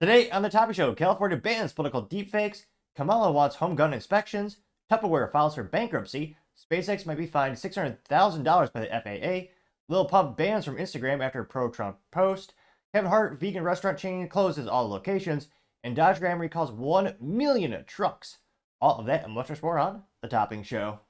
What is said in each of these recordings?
Today on the Topic Show, California bans political deepfakes, Kamala wants home gun inspections, Tupperware files for bankruptcy, SpaceX might be fined $600,000 by the FAA, Lil Pump bans from Instagram after a pro-Trump post, Kevin Hart vegan restaurant chain closes all locations, and Dodge Ram recalls 1 million trucks. All of that and much more on the Topping Show.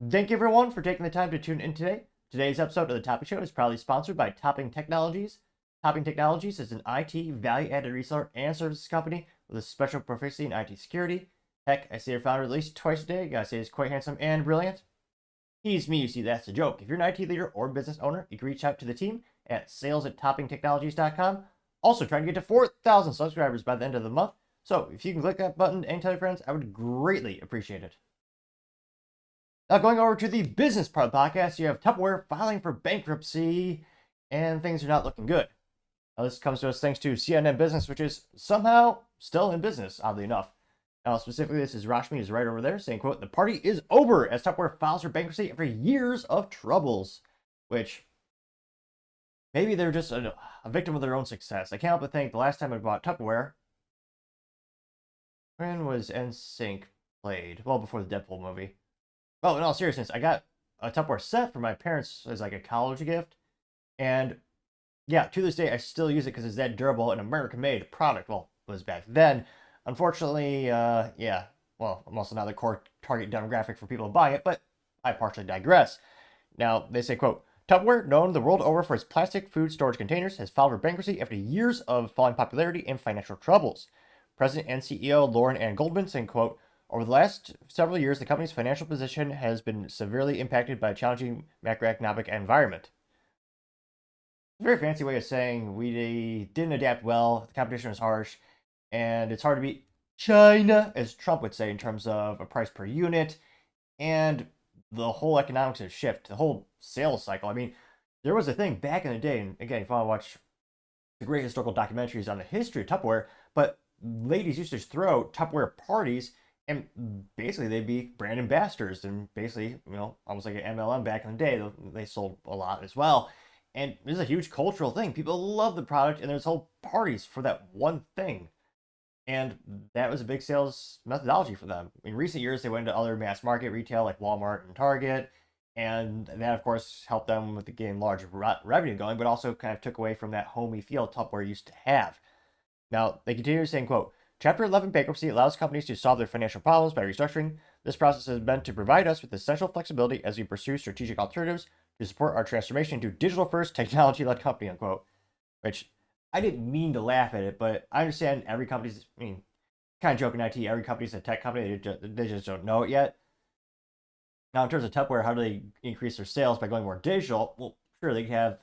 Thank you everyone for taking the time to tune in today. Today's episode of the Topping Show is proudly sponsored by Topping Technologies. Topping Technologies is an IT value-added reseller and services company with a special proficiency in IT security. Heck, I see their founder at least twice a day. Gotta say he's quite handsome and brilliant. He's me, you see, that's a joke. If you're an IT leader or business owner, you can reach out to the team at sales@toppingtechnologies.com. Also, trying to get to 4,000 subscribers by the end of the month. So if you can click that button and tell your friends, I would greatly appreciate it. Now, going over to the business part of the podcast, you have Tupperware filing for bankruptcy, and things are not looking good. Now, this comes to us thanks to CNN Business, which is somehow still in business, oddly enough. Now, specifically, this is Rashmi, who's right over there, saying, quote, "The party is over as Tupperware files for bankruptcy after years of troubles," which maybe they're just a victim of their own success. I can't help but think the last time I bought Tupperware, when was NSYNC played? Well, before the Deadpool movie. Oh, in all seriousness, I got a Tupperware set for my parents as like a college gift. And yeah, to this day, I still use it because it's that durable and American-made product. Well, it was back then. Unfortunately, yeah, well, I'm also not the core target demographic for people buying it, but I partially digress. Now, they say, quote, "Tupperware, known the world over for its plastic food storage containers, has filed for bankruptcy after years of falling popularity and financial troubles. President and CEO Lauren Ann Goldman saying, quote, "Over the last several years, the company's financial position has been severely impacted by a challenging macroeconomic environment." A very fancy way of saying we didn't adapt well, the competition was harsh, and it's hard to beat China, as Trump would say, in terms of a price per unit, and the whole economics has shifted, the whole sales cycle. I mean, there was a thing back in the day, and again, if you want to watch the great historical documentaries on the history of Tupperware, but ladies used to throw Tupperware parties and basically they'd be brand ambassadors and basically, almost like an MLM back in the day. They sold a lot as well. And this is a huge cultural thing. People love the product and there's whole parties for that one thing. And that was a big sales methodology for them. In recent years, they went into other mass market retail like Walmart and Target. And that, of course, helped them with the getting large revenue going, but also kind of took away from that homey feel Tupperware used to have. Now, they continue saying, quote, "Chapter 11 bankruptcy allows companies to solve their financial problems by restructuring. This process is meant to provide us with essential flexibility as we pursue strategic alternatives to support our transformation to digital-first, technology-led company," unquote. Which, I didn't mean to laugh at it, but I understand every company's, kind of joking IT, every company's a tech company, they just don't know it yet. Now, in terms of Tupperware, how do they increase their sales by going more digital? Well, sure, they could have,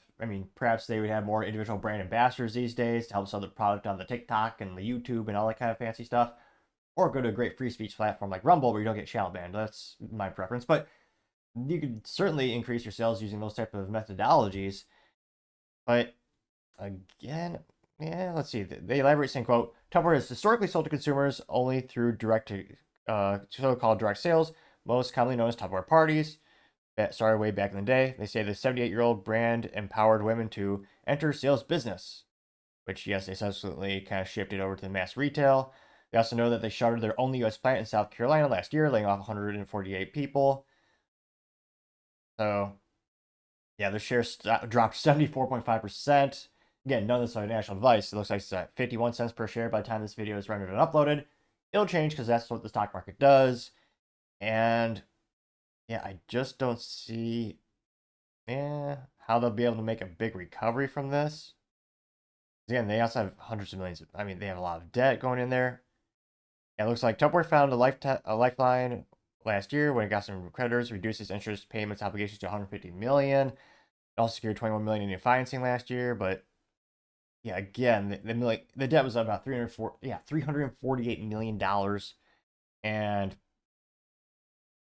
perhaps they would have more individual brand ambassadors these days to help sell the product on the TikTok and the YouTube and all that kind of fancy stuff. Or go to a great free speech platform like Rumble where you don't get shadow banned. That's my preference. But you could certainly increase your sales using those type of methodologies. But again, yeah, let's see. They elaborate saying, quote, "Tupperware is historically sold to consumers only through so-called direct sales, most commonly known as Tupperware parties. That started way back in the day. They say the 78-year-old brand empowered women to enter sales business," which, yes, they subsequently kind of shifted over to the mass retail. They also know that they shuttered their only U.S. plant in South Carolina last year, laying off 148 people. So, yeah, their shares dropped 74.5%. Again, none of this is financial advice. It looks like it's at 51 cents per share by the time this video is rendered and uploaded. It'll change because that's what the stock market does. And yeah, I just don't see how they'll be able to make a big recovery from this. Again, they also have hundreds of millions. They have a lot of debt going in there. Yeah, it looks like Tupperware found a lifeline last year when it got some creditors, reduced its interest payments obligations to 150 million. It also secured 21 million in financing last year, but yeah, again, the debt was about $348 million, and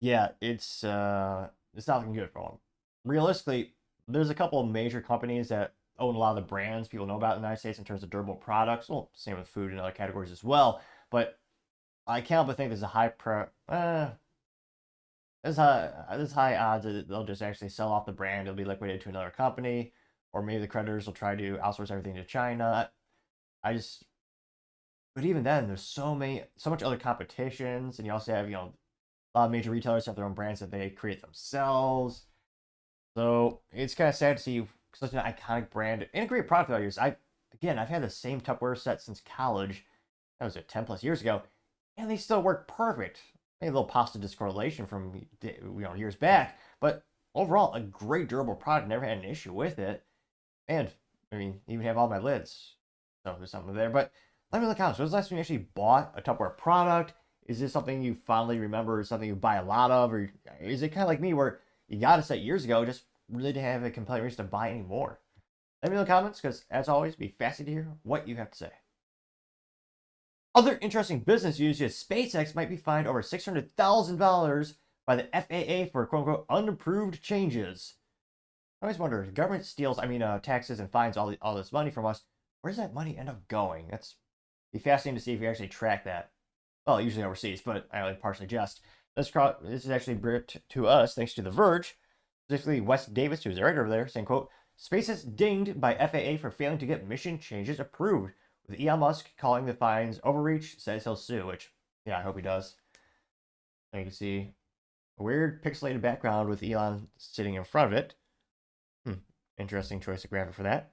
yeah, it's not looking good for them. Realistically, there's a couple of major companies that own a lot of the brands people know about in the United States in terms of durable products. Well, same with food and other categories as well. But I can't help but think there's a there's high odds that they'll just actually sell off the brand. It'll be liquidated to another company, or maybe the creditors will try to outsource everything to China. I just, but even then, there's so much other competitions, and you also have a lot of major retailers have their own brands that they create themselves. So it's kind of sad to see such an iconic brand and a great product values. I've had the same Tupperware set since college. That was 10 plus years ago, and they still work perfect. Maybe a little pasta discorrelation from years back, but overall a great durable product. Never had an issue with it, and I mean even have all my lids. So there's something there. But let me know in the comments. When was the last time you actually bought a Tupperware product? Is this something you fondly remember? Or something you buy a lot of, or is it kind of like me where you got a set years ago, just really didn't have a compelling reason to buy anymore? Let me know in the comments, because as always, be fascinated to hear what you have to say. Other interesting business news is SpaceX might be fined over $600,000 by the FAA for quote-unquote unapproved changes. I always wonder, the government steals, taxes and fines all this money from us. Where does that money end up going? That's be fascinating to see if you actually track that. Well, usually overseas, but I only partially jest. This is actually brought to us thanks to The Verge, specifically Wes Davis, who's right over there, saying, quote, SpaceX dinged by FAA for failing to get mission changes approved, with Elon Musk calling the fines overreach, says he'll sue, which, yeah, I hope he does. And you can see a weird pixelated background with Elon sitting in front of it. Interesting choice of graphic for that.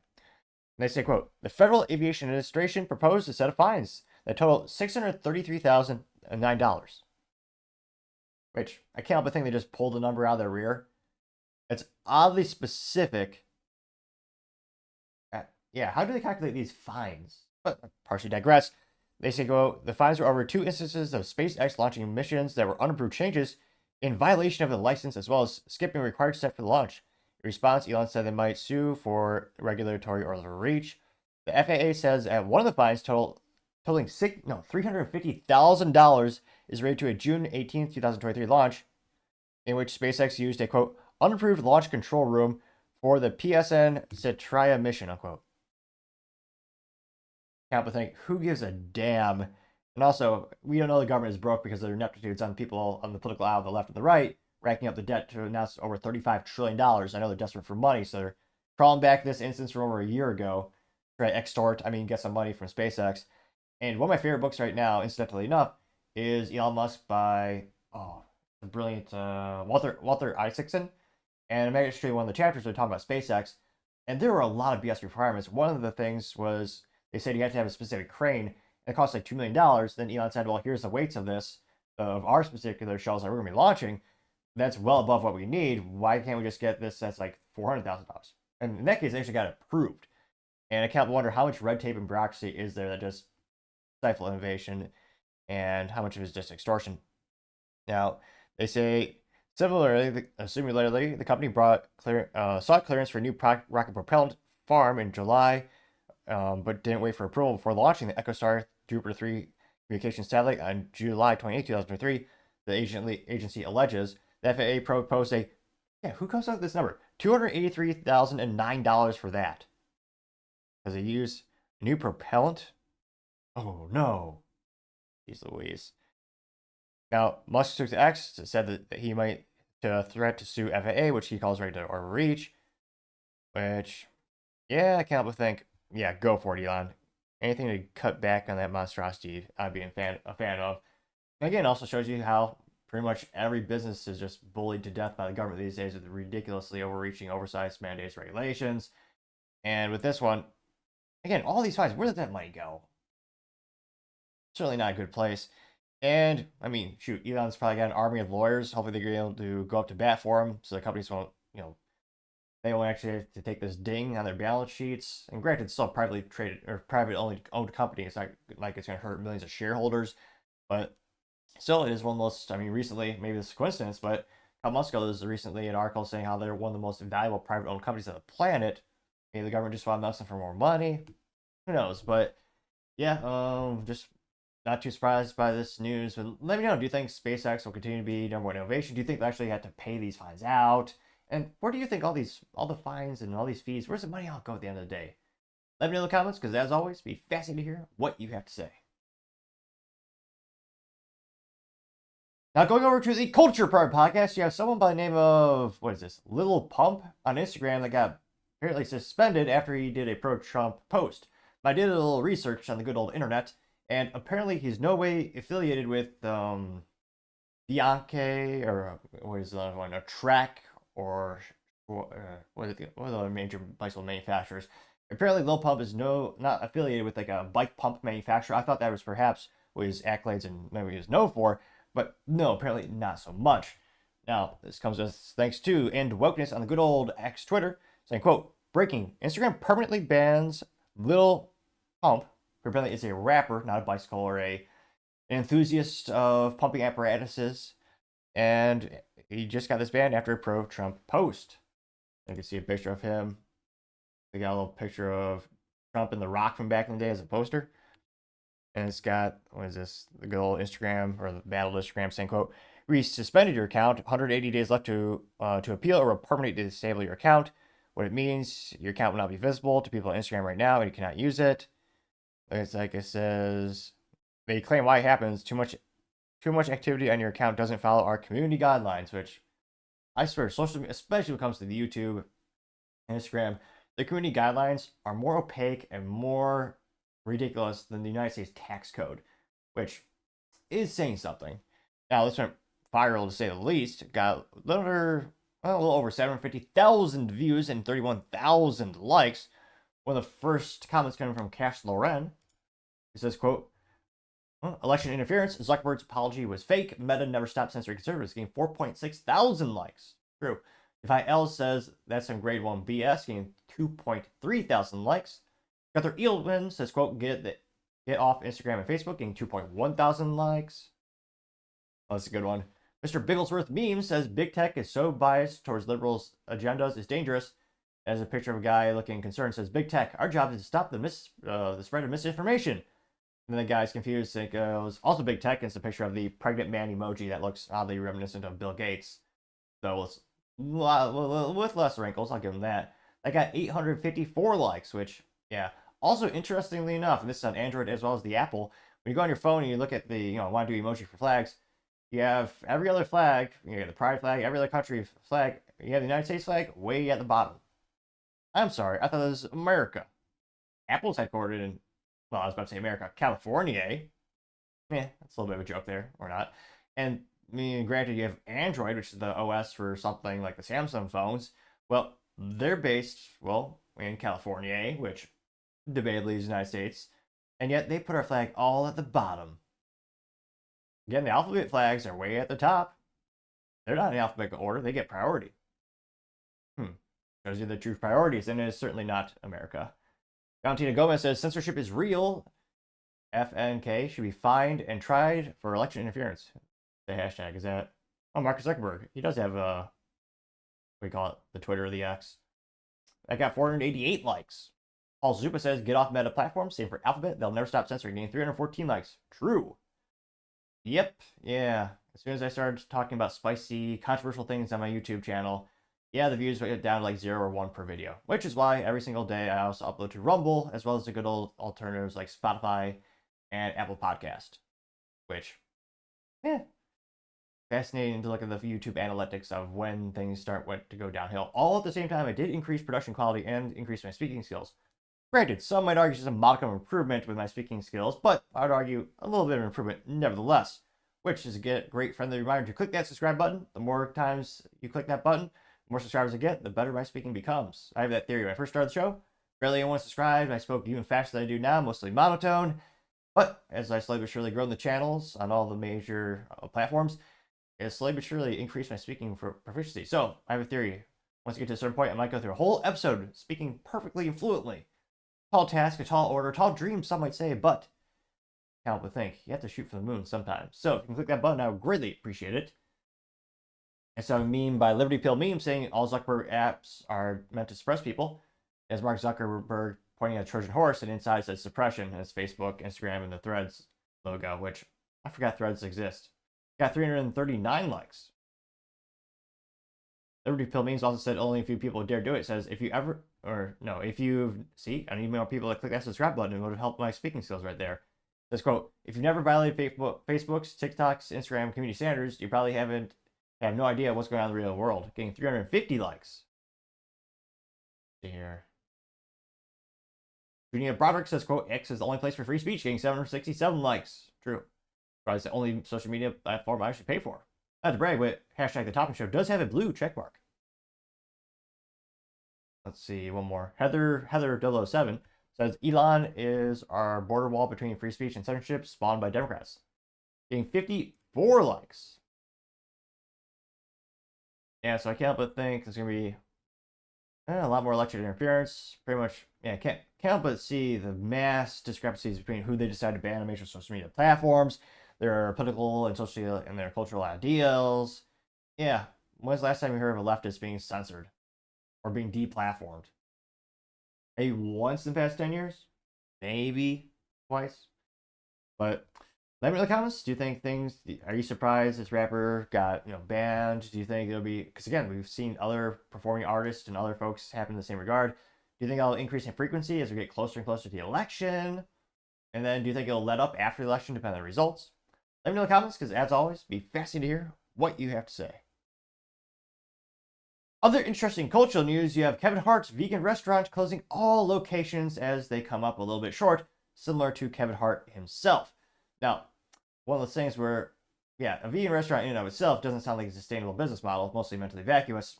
And they say, quote, the Federal Aviation Administration proposed a set of fines that total $633,009, which I can't help but think they just pulled a number out of their rear. It's oddly specific. Yeah, how do they calculate these fines? But I partially digress. They say, quote, the fines were over 2 instances of SpaceX launching missions that were unapproved changes in violation of the license, as well as skipping a required step for the launch. In response, Elon said they might sue for regulatory overreach. The FAA says at one of the fines totaling $350,000 is related to a June 18th, 2023 launch, in which SpaceX used a, quote, unapproved launch control room for the PSN Cetraea mission, unquote. Can't but think, who gives a damn? And also, we don't know the government is broke because of their ineptitudes on people on the political aisle, the left and the right, racking up the debt to now over $35 trillion. I know they're desperate for money, so they're crawling back this instance from over a year ago, try to get some money from SpaceX. And one of my favorite books right now, incidentally enough, is Elon Musk by the brilliant Walter Isaacson. And I'm actually one of the chapters they're talking about SpaceX, and there were a lot of BS requirements. One of the things was they said you had to have a specific crane, and it cost like $2 million. Then Elon said, well, here's the weights of our particular shells that we're going to be launching. That's well above what we need. Why can't we just get this that's like $400,000? And in that case, they actually got it approved. And I can't wonder how much red tape and bureaucracy is there that just stifle innovation, and how much of it is just extortion. Now, they say similarly, the company sought clearance for a new rocket propellant farm in July, but didn't wait for approval before launching the EchoStar Jupiter 3 communications satellite on July 28, 2023. The agency alleges the FAA proposed who comes up with this number? $283,009 for that. Because they use a new propellant? Oh no. Jeez Louise. Now, Musk took to X, said that he might threat to sue FAA, which he calls right to overreach. Which, yeah, I can't help but think, yeah, go for it, Elon. Anything to cut back on that monstrosity, I'd be a fan of. And again, also shows you how pretty much every business is just bullied to death by the government these days with ridiculously overreaching, oversized mandates, regulations. And with this one, again, all these fines, where did that money go? Certainly not a good place. And, I mean, shoot, Elon's probably got an army of lawyers. Hopefully they're able to go up to bat for him so the companies won't, they won't actually have to take this ding on their balance sheets. And granted, it's still a privately traded or private-only owned company. It's not like it's going to hurt millions of shareholders. But still, it is one of the most, recently, maybe this is a coincidence, but Elon Musk was recently an article saying how they're one of the most valuable private-owned companies on the planet. Maybe the government just wanted Musk for more money. Who knows? But, yeah, just not too surprised by this news, but let me know. Do you think SpaceX will continue to be number one innovation? Do you think they actually have to pay these fines out? And where do you think all the fines and all these fees, where's the money all go at the end of the day? Let me know in the comments, because as always, be fascinated to hear what you have to say. Now, going over to the culture part podcast, you have someone by the name of, what is this, Lil Pump on Instagram that got apparently suspended after he did a pro-Trump post. I did a little research on the good old internet, and apparently he's no way affiliated with Bianche, or what is the other one, a Track, or what are the other major bicycle manufacturers. Apparently, Lil Pump is not affiliated with like a bike pump manufacturer. I thought that was perhaps what his accolades and maybe he was known for, but no, apparently not so much. Now, this comes as thanks to and wokeness on the good old X Twitter, saying, quote, breaking, Instagram permanently bans Lil Pump, who apparently is a rapper, not a bicycle or an enthusiast of pumping apparatuses, and he just got this banned after a pro-Trump post. You can see a picture of him. They got a little picture of Trump and The Rock from back in the day as a poster. And it's got, what is this, the good old Instagram, or the battle Instagram saying, quote, we suspended your account, 180 days left to appeal or permanently disable your account. What it means, your account will not be visible to people on Instagram right now, and you cannot use it. It's like it says, they claim why it happens, too much activity on your account doesn't follow our community guidelines, which I swear, social media, especially when it comes to the YouTube and Instagram, the community guidelines are more opaque and more ridiculous than the United States tax code, which is saying something. Now, this went viral to say the least. Got a little over 750,000 views and 31,000 likes. One of the first comments coming from Cash Loren. He says, quote, election interference, Zuckerberg's apology was fake. Meta never stopped censoring conservatives, getting 4.6 thousand likes. True. If IL says that's some grade 1 BS, getting 2.3 thousand likes. Gunther Eelman says, quote, get off Instagram and Facebook, getting 2.1 thousand likes. Oh, that's a good one. Mr. Bigglesworth Meme says, big tech is so biased towards liberals' agendas is dangerous. As a picture of a guy looking concerned says, big tech, our job is to stop the spread of misinformation. And then the guy's confused, it goes, also big tech, and it's a picture of the pregnant man emoji that looks oddly reminiscent of Bill Gates. So it's with less wrinkles, I'll give him that. That got 854 likes, which, yeah. Also, interestingly enough, and this is on Android as well as the Apple, when you go on your phone and you look at the, want to do emoji for flags, you have every other flag, you have the pride flag, every other country flag, you have the United States flag way at the bottom. I'm sorry, I thought it was America. Apple's headquartered in, well, I was about to say America, California. Yeah, that's a little bit of a joke there, or not. And I mean, granted, you have Android, which is the OS for something like the Samsung phones. Well, they're based, well, in California, which debatably is the United States. And yet they put our flag all at the bottom. Again, the alphabet flags are way at the top. They're not in alphabetical order. They get priority. Those are the true priorities, and it is certainly not America. Valentina Gomez says, censorship is real. FNK should be fined and tried for election interference. The hashtag is that. Oh, Mark Zuckerberg. He does have what do you call it? The Twitter or the X. That got 488 likes. Paul Zupa says, get off Meta platform. Same for Alphabet. They'll never stop censoring. Getting 314 likes. True. Yep. Yeah. As soon as I started talking about spicy, controversial things on my YouTube channel, yeah, the views went down to like 0 or 1 per video. Which is why every single day I also upload to Rumble, as well as the good old alternatives like Spotify and Apple Podcast. Which, yeah, fascinating to look at the YouTube analytics of when things went to go downhill. All at the same time, I did increase production quality and increase my speaking skills. Granted, some might argue just a modicum of improvement with my speaking skills, but I would argue a little bit of improvement nevertheless, which is a great friendly reminder to click that subscribe button. The more times you click that button, the more subscribers I get, the better my speaking becomes. I have that theory. When I first started the show, barely anyone subscribed. I spoke even faster than I do now, mostly monotone. But as I slowly but surely grown the channels on all the major platforms, it slowly but surely increased my speaking proficiency. So I have a theory. Once you get to a certain point, I might go through a whole episode speaking perfectly and fluently. Tall task, a tall order, tall dream, some might say, but can't help but think you have to shoot for the moon sometimes. So if you can click that button, I would greatly appreciate it. And so a meme by Liberty Pill Meme saying all Zuckerberg apps are meant to suppress people. As Mark Zuckerberg pointing at a Trojan horse, and inside says suppression as Facebook, Instagram, and the Threads logo, which I forgot Threads exist. Got 339 likes. Liberty Pill Memes also said only a few people dare do it. It says if you see, I need more people to click that subscribe button. It would help my speaking skills right there. Says, quote, if you've never violated Facebook's, TikTok's, Instagram community standards, you probably have no idea what's going on in the real world. Getting 350 likes. See here. Junia Broderick says, quote, X is the only place for free speech, getting 767 likes. True. Probably the only social media platform I actually pay for. Not to brag, but hashtag The Topping Show does have a blue checkmark. Let's see, one more. Heather 007 says, Elon is our border wall between free speech and censorship spawned by Democrats. Getting 54 likes. Yeah, so I can't help but think there's going to be a lot more election interference. Pretty much, yeah, can't help but see the mass discrepancies between who they decide to ban on major social media platforms, their political and social and their cultural ideals. Yeah, when's the last time you heard of a leftist being censored or being deplatformed? Maybe once in the past 10 years? Maybe twice. But let me know in the comments. Do you think are you surprised this rapper got, banned? Do you think it'll be, because again, we've seen other performing artists and other folks happen in the same regard. Do you think it'll increase in frequency as we get closer and closer to the election? And then do you think it'll let up after the election, depending on the results? Let me know in the comments, because as always, it'll be fascinating to hear what you have to say. Other interesting cultural news, you have Kevin Hart's vegan restaurant closing all locations as they come up a little bit short, similar to Kevin Hart himself. Now, one of those things where, yeah, a vegan restaurant in and of itself doesn't sound like a sustainable business model, mostly mentally vacuous.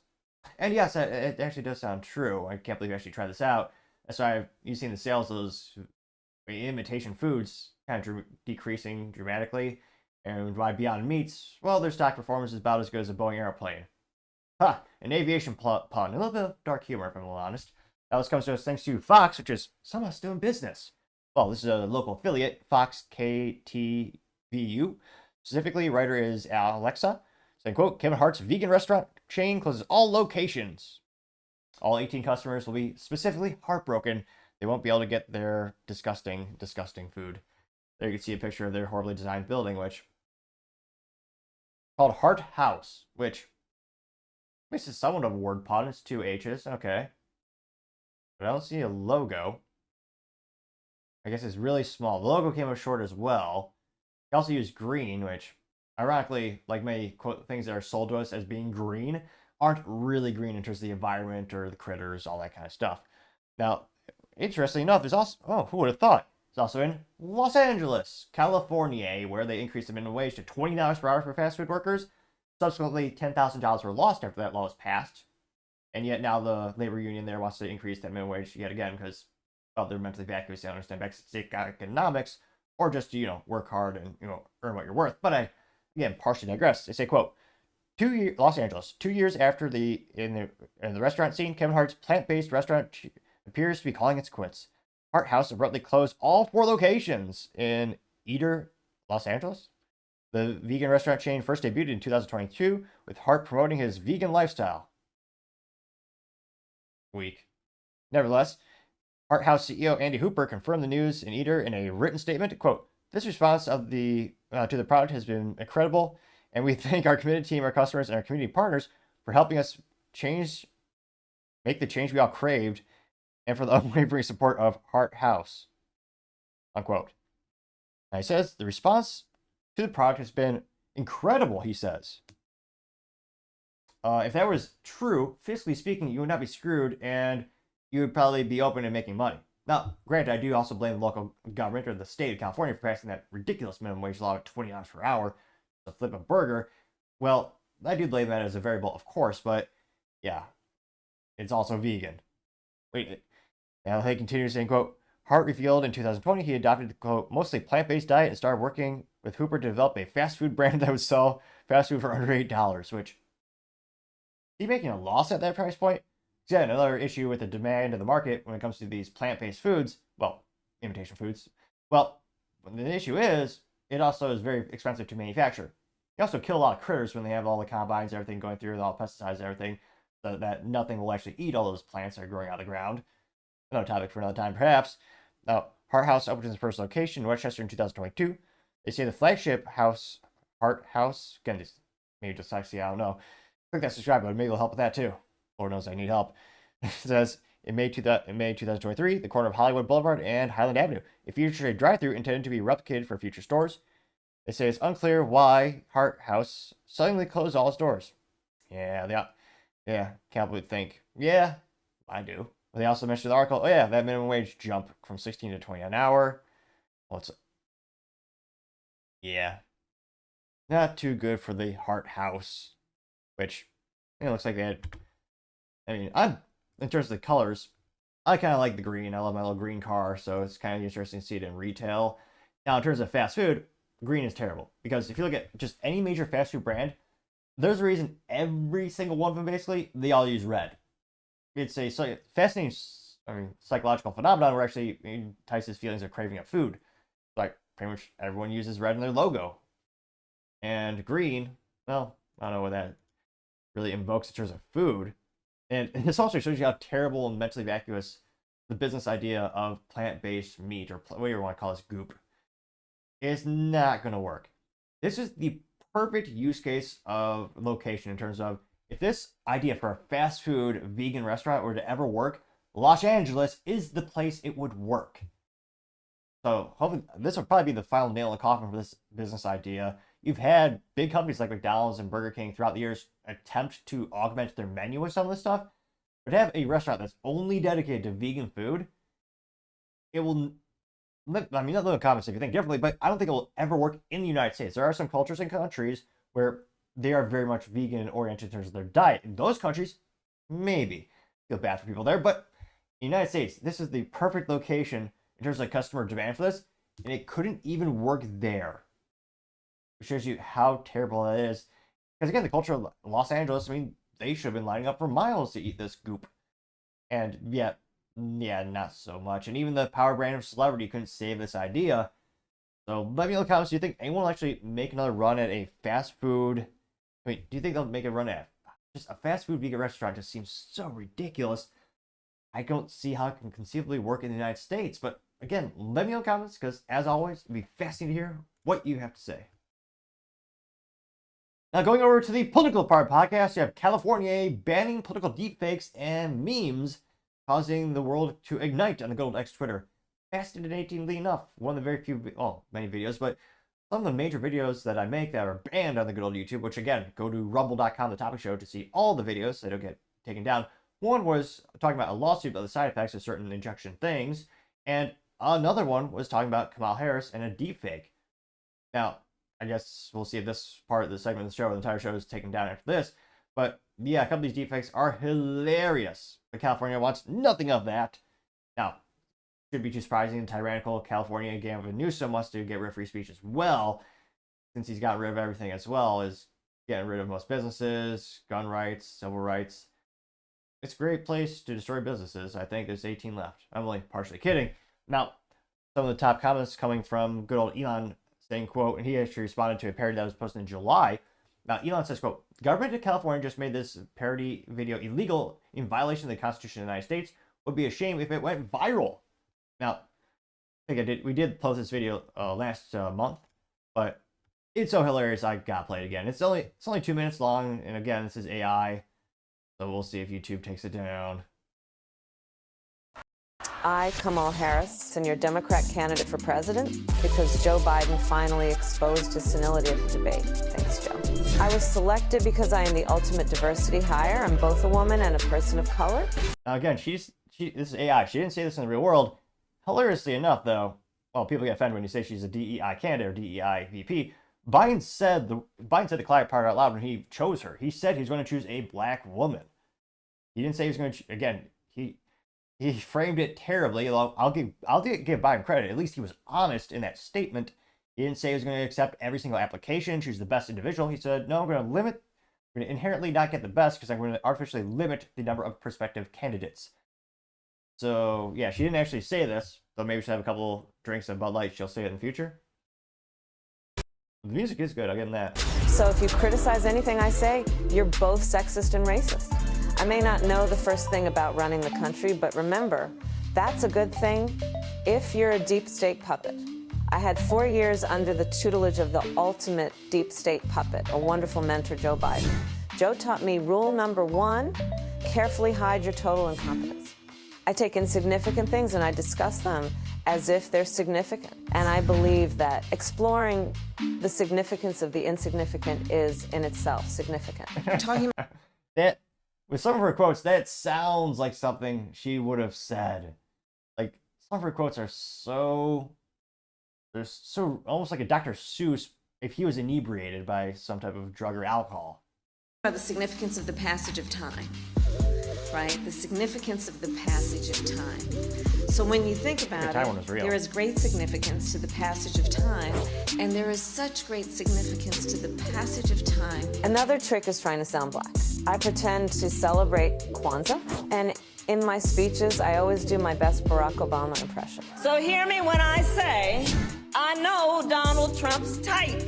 And yes, it actually does sound true. I can't believe I actually tried this out. That's why you've seen the sales of those imitation foods kind of decreasing dramatically. And why Beyond Meats, well, their stock performance is about as good as a Boeing airplane. An aviation pun. A little bit of dark humor, if I'm a little honest. Now this comes to us thanks to Fox, which is somehow still in business. Well, this is a local affiliate, Fox KTVU. Specifically, writer is Alexa, saying, quote, Kevin Hart's vegan restaurant chain closes all locations. All 18 customers will be specifically heartbroken. They won't be able to get their disgusting, disgusting food. There you can see a picture of their horribly designed building, which called Hart House, which this is somewhat of a word pun. It's 2 H's. Okay. But I don't see a logo. I guess it's really small. The logo came up short as well. They also use green, which, ironically, like many quote things that are sold to us as being green, aren't really green in terms of the environment or the critters, all that kind of stuff. Now, interestingly enough, there's also, who would have thought? It's also in Los Angeles, California, where they increased the minimum wage to $20 per hour for fast food workers. Subsequently, $10,000 were lost after that law was passed. And yet now the labor union there wants to increase that minimum wage yet again because, well, they're mentally vacuous. They don't understand basic economics, or just, work hard and, earn what you're worth. But I, again, partially digress. They say, quote, Los Angeles, 2 years after in the restaurant scene, Kevin Hart's plant-based restaurant appears to be calling its quits. Hart House abruptly closed all 4 locations in Eder, Los Angeles. The vegan restaurant chain first debuted in 2022, with Hart promoting his vegan lifestyle. Weak. Nevertheless, Hart House CEO Andy Hooper confirmed the news in Eder in a written statement. Quote, this response to the product has been incredible, and we thank our committed team, our customers, and our community partners for helping us make the change we all craved, and for the unwavering support of Hart House. Unquote. Now he says the response to the product has been incredible, he says. If that was true, fiscally speaking, you would not be screwed, and you would probably be open and making money. Now, granted, I do also blame the local government or the state of California for passing that ridiculous minimum wage law of $20 per hour to flip a burger. Well, I do blame that as a variable, of course, but yeah, it's also vegan. Wait, now they continue saying, quote, Hart revealed in 2020 he adopted the, quote, mostly plant-based diet and started working with Hooper to develop a fast food brand that would sell fast food for under $8, which, is he making a loss at that price point? Yeah, another issue with the demand of the market when it comes to these plant-based foods, well, imitation foods. Well, the issue is, it also is very expensive to manufacture. You also kill a lot of critters when they have all the combines, everything going through, with all pesticides and everything, so that nothing will actually eat all those plants that are growing out of the ground. Another topic for another time, perhaps. Now, Hart House opened its first location in Westchester in 2022. They say the flagship house, Hart House, again, maybe dyslexia, I don't know. Click that subscribe button, maybe it'll help with that too. Lord knows I need help. It says in May 2023, the corner of Hollywood Boulevard and Highland Avenue. It features a drive-thru intended to be replicated for future stores. They say it's unclear why Hart House suddenly closed all its doors. Yeah, can't believe think. Yeah, I do. They also mentioned in the article, that minimum wage jump from 16 to 20 an hour. Not too good for the Hart House, which looks like they had. In terms of the colors, I kind of like the green. I love my little green car, so it's kind of interesting to see it in retail. Now, in terms of fast food, green is terrible because if you look at just any major fast food brand, there's a reason every single one of them basically they all use red. It's a fascinating, psychological phenomenon where actually it entices feelings of craving of food. Like pretty much everyone uses red in their logo, and green. Well, I don't know what that really invokes in terms of food. And this also shows you how terrible and mentally vacuous the business idea of plant-based meat, or whatever you want to call this goop, is not going to work. This is the perfect use case of location in terms of if this idea for a fast food vegan restaurant were to ever work, Los Angeles is the place it would work. So hopefully this will probably be the final nail in the coffin for this business idea. You've had big companies like McDonald's and Burger King throughout the years attempt to augment their menu with some of this stuff. But to have a restaurant that's only dedicated to vegan food, it will, not leave in the comments if you think differently, but I don't think it will ever work in the United States. There are some cultures and countries where they are very much vegan oriented in terms of their diet. In those countries, maybe. Feel bad for people there, but in the United States, this is the perfect location in terms of customer demand for this, and it couldn't even work there. It shows you how terrible that is. Because again, the culture of Los Angeles, they should have been lining up for miles to eat this goop. And yeah, not so much. And even the power brand of celebrity couldn't save this idea. So let me know in the comments, do you think anyone will actually make another run at a fast food? Do you think they'll make a run at just a fast food vegan restaurant? Just seems so ridiculous. I don't see how it can conceivably work in the United States. But again, let me know in the comments, because as always, it'd be fascinating to hear what you have to say. Now, going over to the political part of the podcast, you have California banning political deepfakes and memes, causing the world to ignite on the good old X Twitter. Fascinatingly enough, one of the very few, many videos, but some of the major videos that I make that are banned on the good old YouTube, which again, go to rumble.com, the topic show, to see all the videos so they don't get taken down. One was talking about a lawsuit about the side effects of certain injection things, and another one was talking about Kamala Harris and a deepfake. Now, I guess we'll see if this part of the segment of the show, or the entire show, is taken down after this. But yeah, a couple of these deepfakes are hilarious. But California wants nothing of that. Now, should be too surprising. Tyrannical California Gavin Newsom wants to get rid of free speech as well, since he's gotten rid of everything as well, is getting rid of most businesses, gun rights, civil rights. It's a great place to destroy businesses. I think there's 18 left. I'm only partially kidding. Now, some of the top comments coming from good old Elon, saying, quote, and he actually responded to a parody that was posted in July. Now, Elon says, quote, the government of California just made this parody video illegal in violation of the Constitution of the United States. Would be a shame if it went viral. Now, I think we did post this video last month, but it's so hilarious I gotta play it again. It's only 2 minutes long, and again, this is AI, so we'll see if YouTube takes it down. I, Kamala Harris, am your Democrat candidate for president because Joe Biden finally exposed his senility at the debate. Thanks, Joe. I was selected because I am the ultimate diversity hire. I'm both a woman and a person of color. Now again, this is AI. She didn't say this in the real world. Hilariously enough, though, well, people get offended when you say she's a DEI candidate or DEI VP. Biden said the quiet part out loud when he chose her. He said he's going to choose a black woman. He didn't say he was going to. Again, he framed it terribly. I'll give Biden credit. At least he was honest in that statement. He didn't say he was going to accept every single application, choose the best individual. He said, no, I'm going to inherently not get the best because I'm going to artificially limit the number of prospective candidates. So, yeah, she didn't actually say this, though maybe she'll have a couple drinks of Bud Light. She'll say it in the future. The music is good, I'll give him that. So if you criticize anything I say, you're both sexist and racist. I may not know the first thing about running the country, but remember, that's a good thing if you're a deep state puppet. I had 4 years under the tutelage of the ultimate deep state puppet, a wonderful mentor, Joe Biden. Joe taught me rule number 1, carefully hide your total incompetence. I take insignificant things and I discuss them as if they're significant. And I believe that exploring the significance of the insignificant is in itself significant. Talking that, with some of her quotes, that sounds like something she would have said. Like, some of her quotes are so, they're so almost like a Dr. Seuss if he was inebriated by some type of drug or alcohol. about the significance of the passage of time, right? The significance of the passage of time. So when you think about it, there is great significance to the passage of time, and there is such great significance to the passage of time. Another trick is trying to sound black. I pretend to celebrate Kwanzaa, and in my speeches, I always do my best Barack Obama impression. So hear me when I say, I know Donald Trump's type.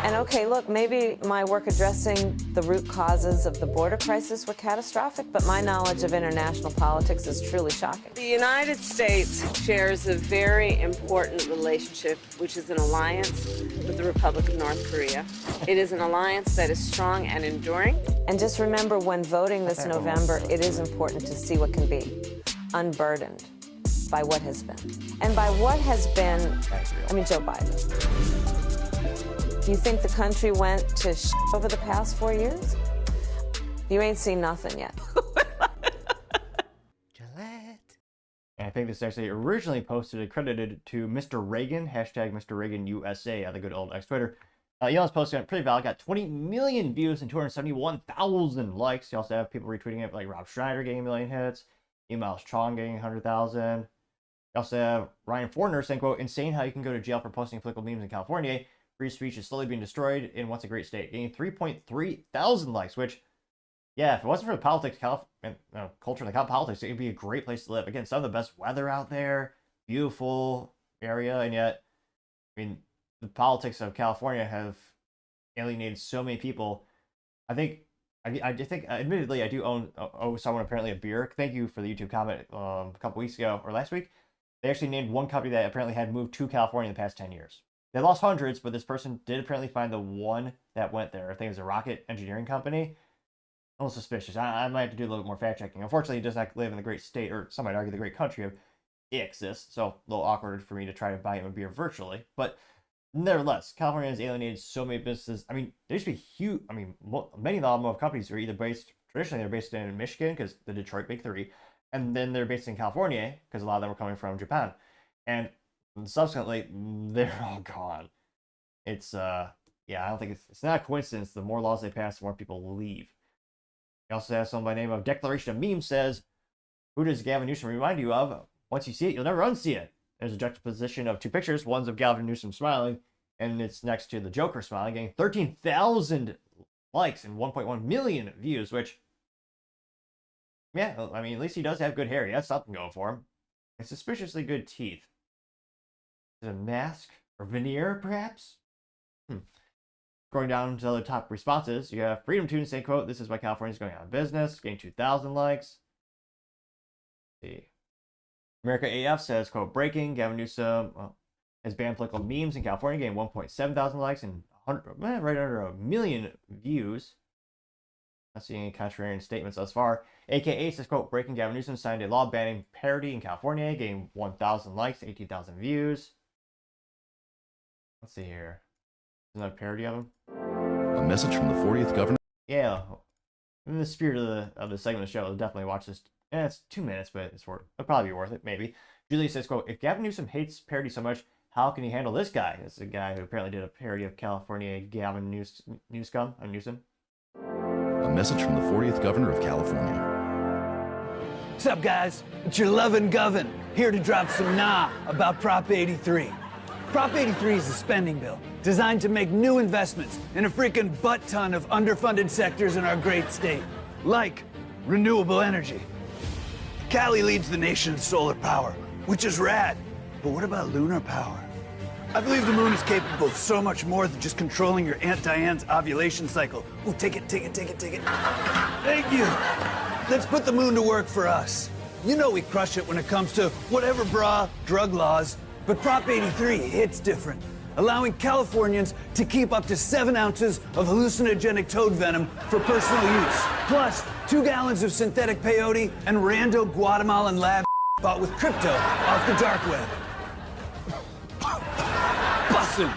And okay, look, maybe my work addressing the root causes of the border crisis were catastrophic, but my knowledge of international politics is truly shocking. The United States shares a very important relationship, which is an alliance with the Republic of North Korea. It is an alliance that is strong and enduring. And just remember, when voting this November, it is important to see what can be unburdened by what has been. And by what has been, I mean Joe Biden. You think the country went to shit over the past 4 years? You ain't seen nothing yet. Gillette. And I think this actually originally posted and credited to Mr. Reagan, hashtag Mr. Reagan USA on the good old X-Twitter. Elon's posting it pretty valid, got 20 million views and 271,000 likes. You also have people retweeting it like Rob Schneider getting 1 million hits, Emails Chong getting 100,000. You also have Ryan Fortner saying, quote, insane how you can go to jail for posting political memes in California. Free speech is slowly being destroyed in what's a great state. Getting 3.3 thousand likes, which, yeah, if it wasn't for the politics, culture and the politics, it would be a great place to live. Again, some of the best weather out there, beautiful area, and yet, I mean, the politics of California have alienated so many people. I think, admittedly, I do owe someone apparently a beer. Thank you for the YouTube comment a couple weeks ago, or last week. They actually named one company that apparently had moved to California in the past 10 years. They lost hundreds, but this person did apparently find the one that went there. I think it was a rocket engineering company. A little suspicious. I might have to do a little bit more fact checking. Unfortunately, he does not live in the great state, or some might argue the great country of Texas. So a little awkward for me to try to buy him a beer virtually. But nevertheless, California has alienated so many businesses. I mean, there used to be huge. I mean, many of the automotive companies are either based, traditionally they're based in Michigan because the Detroit Big Three, and then they're based in California because a lot of them were coming from Japan. And subsequently, they're all gone. It's, yeah, I don't think it's not a coincidence. The more laws they pass, the more people leave. We also have someone by the name of Declaration of Memes says, who does Gavin Newsom remind you of? Once you see it, you'll never unsee it. There's a juxtaposition of two pictures. One's of Gavin Newsom smiling, and it's next to the Joker smiling, getting 13,000 likes and 1.1 million views, which, yeah, I mean, at least he does have good hair. He has something going for him. And suspiciously good teeth. Is it a mask or veneer, perhaps? Going down to the other top responses, you have Freedom Tunes saying, quote, this is why California's going out of business, getting 2,000 likes. Let's see. America AF says, quote, breaking, Gavin Newsom has banned political memes in California, getting 1.7 thousand likes and right under 1 million views. Not seeing any contrarian statements thus far. AKA says, quote, breaking, Gavin Newsom signed a law banning parody in California, getting 1,000 likes, 18,000 views. Let's see here. Another parody of him. A message from the 40th governor. Yeah, in the spirit of the segment of the show, I'll definitely watch this. And it's 2 minutes, but it'll probably be worth it, maybe. Julie says, quote, if Gavin Newsom hates parody so much, how can he handle this guy? This is a guy who apparently did a parody of California Gavin Newsom. A message from the 40th governor of California. What's up, guys? It's your lovin' Govin, here to drop some about Prop 83. Prop 83 is a spending bill designed to make new investments in a freaking butt-ton of underfunded sectors in our great state, like renewable energy. Cali leads the nation in solar power, which is rad. But what about lunar power? I believe the moon is capable of so much more than just controlling your Aunt Diane's ovulation cycle. Ooh, take it. Thank you. Let's put the moon to work for us. You know we crush it when it comes to whatever drug laws, but Prop 83 hits different, allowing Californians to keep up to 7 ounces of hallucinogenic toad venom for personal use. Plus, 2 gallons of synthetic peyote and rando Guatemalan lab bought with crypto off the dark web. Bussin'!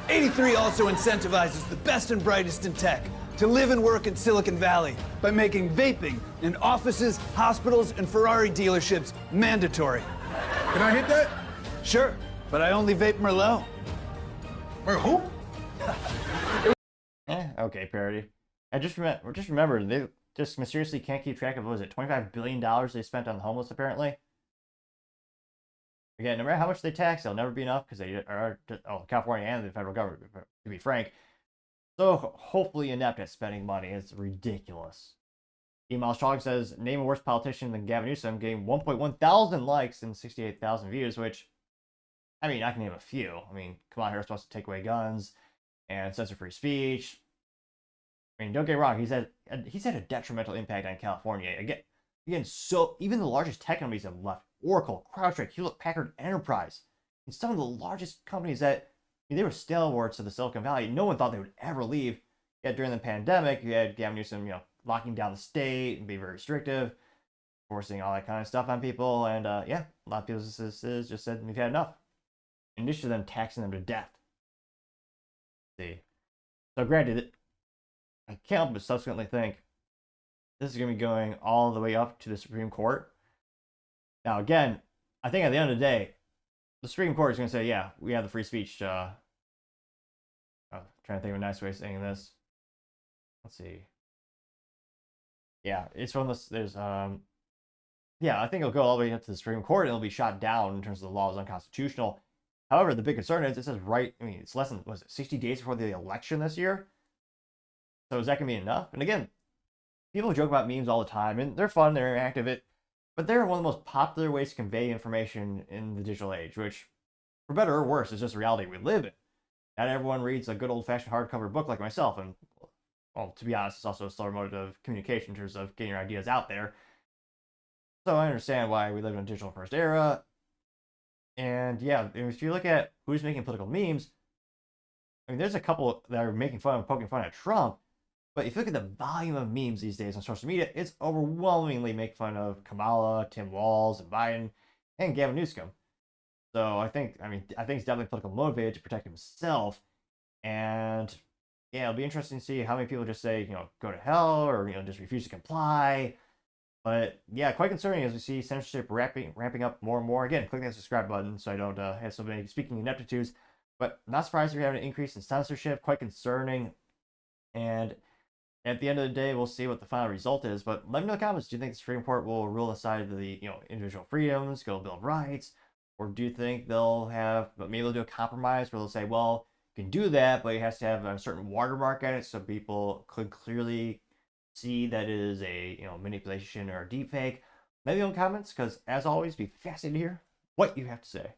83 also incentivizes the best and brightest in tech to live and work in Silicon Valley by making vaping in offices, hospitals, and Ferrari dealerships mandatory. Can I hit that? Sure, but I only vape Merlot. Or who? Okay, parody. I just remember they just mysteriously can't keep track of, what was it, $25 billion they spent on the homeless, apparently. Again, no matter how much they tax, they'll never be enough because they are, California and the federal government, to be frank, so hopefully inept at spending money. It's ridiculous. Email Strong says, name a worse politician than Gavin Newsom, getting 1.1 thousand likes and 68,000 views, which, I mean, I can name a few. I mean, Kamala Harris wants to take away guns and censor free speech. I mean, don't get me wrong, he's had a detrimental impact on California. Again, so even the largest tech companies have left. Oracle, CrowdStrike, Hewlett-Packard Enterprise, and some of the largest companies that, I mean, they were stalwarts of the Silicon Valley. No one thought they would ever leave. Yet during the pandemic, you had Gavin Newsom, locking down the state and being very restrictive, forcing all that kind of stuff on people. And yeah, a lot of businesses just said, we've had enough. In addition to them taxing them to death. See. So granted, I can't help but subsequently think this is going to be going all the way up to the Supreme Court. Now, again, I think at the end of the day, the Supreme Court is going to say, yeah, we have the free speech. Trying to think of a nice way of saying this. Let's see. Yeah, it's from this. There's yeah, I think it'll go all the way up to the Supreme Court and it'll be shot down in terms of the law is unconstitutional. However, the big concern is it says it's less than, 60 days before the election this year? So is that going to be enough? And again, people joke about memes all the time, and they're fun, they're interactive, but they're one of the most popular ways to convey information in the digital age, which, for better or worse, is just the reality we live in. Not everyone reads a good old-fashioned hardcover book like myself, and, well, to be honest, it's also a slower mode of communication in terms of getting your ideas out there. So I understand why we live in a digital-first era. And yeah, if you look at who's making political memes, I mean, there's a couple that are making fun of, poking fun at Trump, but if you look at the volume of memes these days on social media, it's overwhelmingly make fun of Kamala, Tim Walz, and Biden, and Gavin Newsom. So I think he's definitely politically motivated to protect himself. And yeah, it'll be interesting to see how many people just say, go to hell, or, just refuse to comply. But yeah, quite concerning as we see censorship ramping up more and more. Again, click that subscribe button so I don't have so many speaking ineptitudes. But not surprised we're having an increase in censorship. Quite concerning. And at the end of the day, we'll see what the final result is. But let me know in the comments. Do you think the Supreme Court will rule aside the individual freedoms, go to Bill of Rights, or do you think they'll have, but maybe they'll do a compromise where they'll say, well, you can do that, but it has to have a certain watermark on it so people could clearly see that it is a manipulation or a deepfake? Let me know in the comments, because as always, be fascinated to hear what you have to say.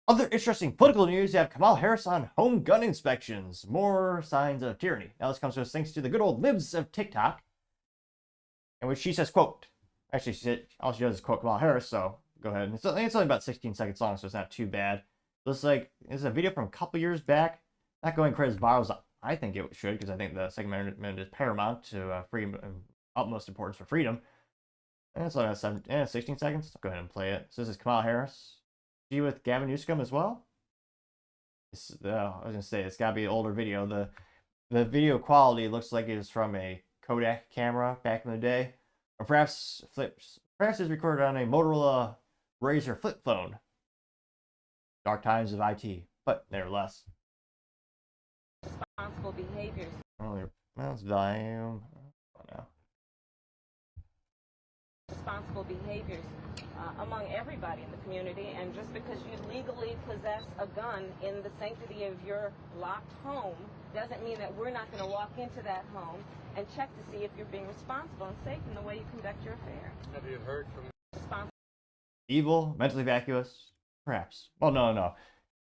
Other interesting political news, you have Kamala Harris on home gun inspections. More signs of tyranny. Now this comes to us thanks to the good old libs of TikTok, in which she says, quote, actually she said, all she does is quote Kamala Harris, so go ahead. It's only about 16 seconds long, so it's not too bad. It's a video from a couple years back. Not going quite as viral as I think it should, because I think the Second Amendment is paramount to freedom and utmost importance for freedom. And it's only 16 seconds. Go ahead and play it. So this is Kamala Harris. She with Gavin Newsom as well. I was gonna say it's gotta be an older video. The video quality looks like it is from a Kodak camera back in the day, or perhaps it's recorded on a Motorola Razr flip phone. Dark times of IT, but nevertheless. Responsible behaviors. Well, it's volume. Oh, no. Responsible behaviors among everybody in the community, and just because you legally possess a gun in the sanctity of your locked home doesn't mean that we're not going to walk into that home and check to see if you're being responsible and safe in the way you conduct your affairs. Have you heard from Evil, mentally vacuous, perhaps. Well, no.